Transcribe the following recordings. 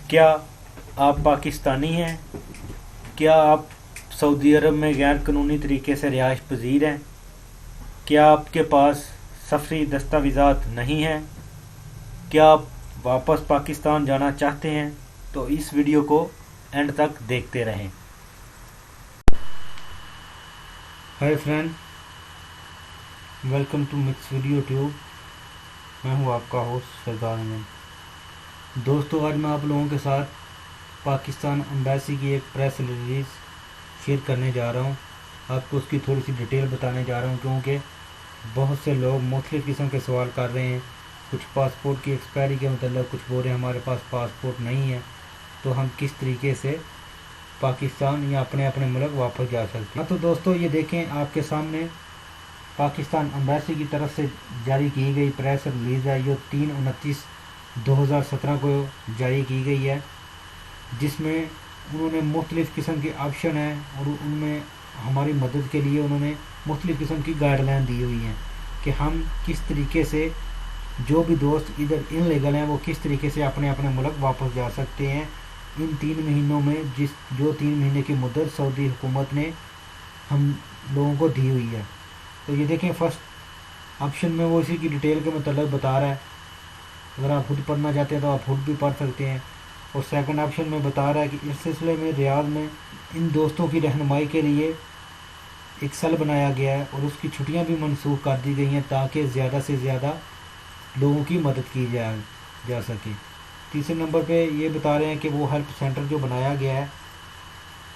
کیا آپ پاکستانی ہیں؟ کیا آپ سعودی عرب میں غیر قانونی طریقے سے رہائش پذیر ہیں؟ کیا آپ کے پاس سفری دستاویزات نہیں ہیں؟ کیا آپ واپس پاکستان جانا چاہتے ہیں؟ تو اس ویڈیو کو اینڈ تک دیکھتے رہیں۔ Hi friend, welcome to Mix Video Tube. میں ہوں آپ کا ہوسٹ شہزاد احمد۔ دوستو، آج میں آپ لوگوں کے ساتھ پاکستان ایمبیسی کی ایک پریس ریلیز شیئر کرنے جا رہا ہوں۔ آپ کو اس کی تھوڑی سی ڈیٹیل بتانے جا رہا ہوں، کیونکہ بہت سے لوگ مختلف قسم کے سوال کر رہے ہیں۔ کچھ پاسپورٹ کی ایکسپائری کے متعلق، کچھ بول رہے ہیں ہمارے پاس پاسپورٹ نہیں ہے، تو ہم کس طریقے سے پاکستان یا اپنے ملک واپس جا سکتے ہیں۔ تو دوستو، یہ دیکھیں آپ کے سامنے پاکستان ایمبیسی کی طرف سے جاری کی گئی پریس ریلیز ہے۔ یہ 3/29/2017 کو جاری کی گئی ہے، جس میں انہوں نے مختلف قسم کے آپشن ہیں اور ان میں ہماری مدد کے لیے انہوں نے مختلف قسم کی گائیڈ لائن دی ہوئی ہیں کہ ہم کس طریقے سے، جو بھی دوست ادھر ان لیگل ہیں، وہ کس طریقے سے اپنے ملک واپس جا سکتے ہیں ان 3 مہینوں میں، جو 3 مہینے کی مدت سعودی حکومت نے ہم لوگوں کو دی ہوئی ہے۔ تو یہ دیکھیں، فرسٹ آپشن میں وہ اسی کی ڈیٹیل کے متعلق بتا رہا ہے۔ اگر آپ خود پڑھنا چاہتے ہیں تو آپ خود بھی پڑھ سکتے ہیں۔ اور سیکنڈ آپشن میں بتا رہا ہے کہ اس سلسلے میں ریاض میں ان دوستوں کی رہنمائی کے لیے ایک سیل بنایا گیا ہے اور اس کی چھٹیاں بھی منسوخ کر دی گئی ہیں تاکہ زیادہ سے زیادہ لوگوں کی مدد کی جا سکے۔ تیسرے نمبر پہ یہ بتا رہے ہیں کہ وہ ہیلپ سینٹر جو بنایا گیا ہے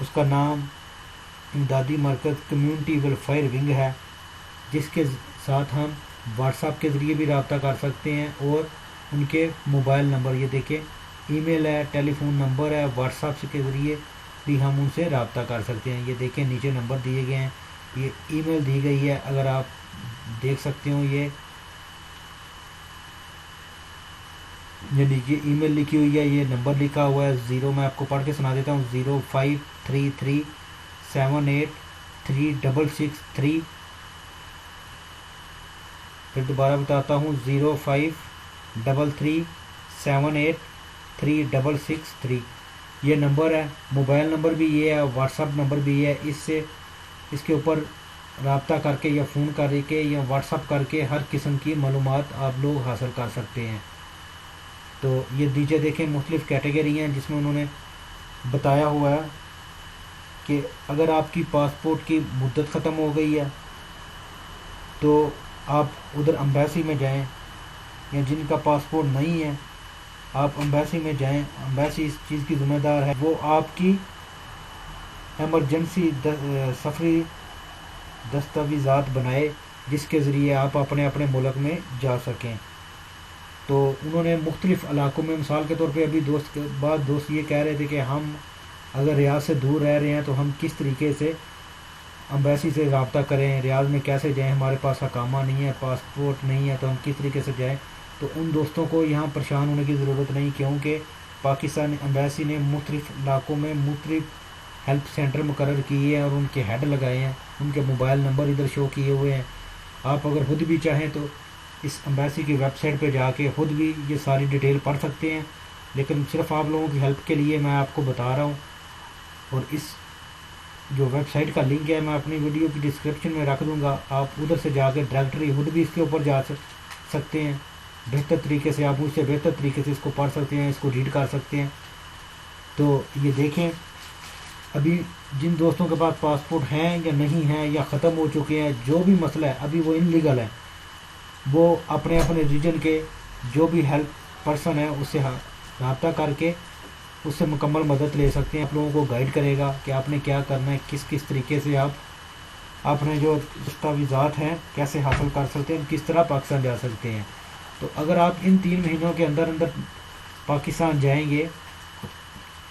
اس کا نام امدادی مرکز کمیونٹی ویلفیئر ونگ ہے، جس کے ساتھ ہم واٹس ایپ کے ذریعے بھی رابطہ کر سکتے ہیں اور ان کے موبائل نمبر، یہ دیکھیں، ای میل ہے، ٹیلی فون نمبر ہے، واٹس ایپ کے ذریعے بھی ہم ان سے رابطہ کر سکتے ہیں۔ یہ دیکھیں، نیچے نمبر دیے گئے ہیں، یہ ای میل دی گئی ہے، اگر آپ دیکھ سکتے ہو یہ نیچے ای میل لکھی ہوئی ہے، یہ نمبر لکھا ہوا ہے 0، میں آپ کو پڑھ کے سنا دیتا ہوں، 0533783663۔ پھر دوبارہ بتاتا ہوں، 0533783663 یہ نمبر ہے۔ موبائل نمبر بھی یہ ہے، واٹس ایپ نمبر بھی ہے۔ اس کے اوپر رابطہ کر کے یا فون کر کے یا واٹس ایپ کر کے ہر قسم کی معلومات آپ لوگ حاصل کر سکتے ہیں۔ تو یہ نیچے دیکھیں، مختلف کیٹیگری ہیں جس میں انہوں نے بتایا ہوا ہے کہ اگر آپ کی پاسپورٹ کی مدت ختم ہو گئی ہے تو آپ ادھر ایمبیسی میں جائیں، یا جن کا پاسپورٹ نہیں ہے آپ ایمبیسی میں جائیں۔ ایمبیسی اس چیز کی ذمہ دار ہے، وہ آپ کی ایمرجنسی سفری دستاویزات بنائے جس کے ذریعے آپ اپنے ملک میں جا سکیں۔ تو انہوں نے مختلف علاقوں میں، مثال کے طور پہ ابھی دوست یہ کہہ رہے تھے کہ ہم اگر ریاض سے دور رہ رہے ہیں تو ہم کس طریقے سے ایمبیسی سے رابطہ کریں، ریاض میں کیسے جائیں، ہمارے پاس اقامہ نہیں ہے، پاسپورٹ نہیں ہے، تو ہم کس طریقے سے جائیں۔ تو ان دوستوں کو یہاں پریشان ہونے کی ضرورت نہیں، کیونکہ پاکستان ایمبیسی نے مختلف علاقوں میں مختلف ہیلپ سینٹر مقرر کیے ہیں اور ان کے ہیڈ لگائے ہیں، ان کے موبائل نمبر ادھر شو کیے ہوئے ہیں۔ آپ اگر خود بھی چاہیں تو اس ایمبیسی کی ویب سائٹ پہ جا کے خود بھی یہ ساری ڈیٹیل پڑھ سکتے ہیں، لیکن صرف آپ لوگوں کی ہیلپ کے لیے میں آپ کو بتا رہا ہوں۔ اور اس جو ویب سائٹ کا لنک ہے میں اپنی ویڈیو کی ڈسکرپشن میں رکھ دوں گا، آپ ادھر سے جا کے ڈائریکٹری خود بھی اس کے اوپر جا سکتے ہیں، بہتر طریقے سے، آپ مجھ سے بہتر طریقے سے اس کو پڑھ سکتے ہیں، اس کو ریڈ کر سکتے ہیں۔ تو یہ دیکھیں، ابھی جن دوستوں کے پاس پاسپورٹ ہیں یا نہیں ہیں یا ختم ہو چکے ہیں، جو بھی مسئلہ ہے ابھی وہ ان لیگل ہے، وہ اپنے ریجن کے جو بھی ہیلپ پرسن ہے اس سے رابطہ کر کے اس سے مکمل مدد لے سکتے ہیں۔ آپ لوگوں کو گائیڈ کرے گا کہ آپ نے کیا کرنا ہے، کس طریقے سے آپ اپنے جو دستاویزات ہیں کیسے حاصل کر سکتے ہیں، کس طرح پاکستان جا سکتے ہیں۔ تو اگر آپ ان 3 مہینوں کے اندر پاکستان جائیں گے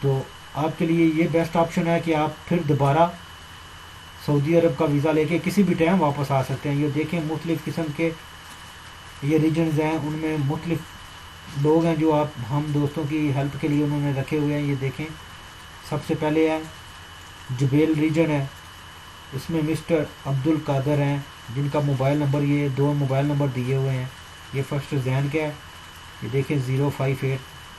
تو آپ کے لیے یہ بیسٹ آپشن ہے کہ آپ پھر دوبارہ سعودی عرب کا ویزا لے کے کسی بھی ٹائم واپس آ سکتے ہیں۔ یہ دیکھیں، مختلف قسم کے یہ ریجنز ہیں، ان میں مختلف لوگ ہیں جو ہم دوستوں کی ہیلپ کے لیے انہوں نے رکھے ہوئے ہیں۔ یہ دیکھیں، سب سے پہلے ہے جبیل ریجن ہے، اس میں مسٹر عبد القادر ہیں جن کا موبائل نمبر، یہ 2 موبائل نمبر دیے ہوئے ہیں۔ یہ فرسٹ زین کا ہے، یہ دیکھیں 058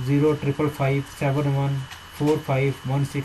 055571451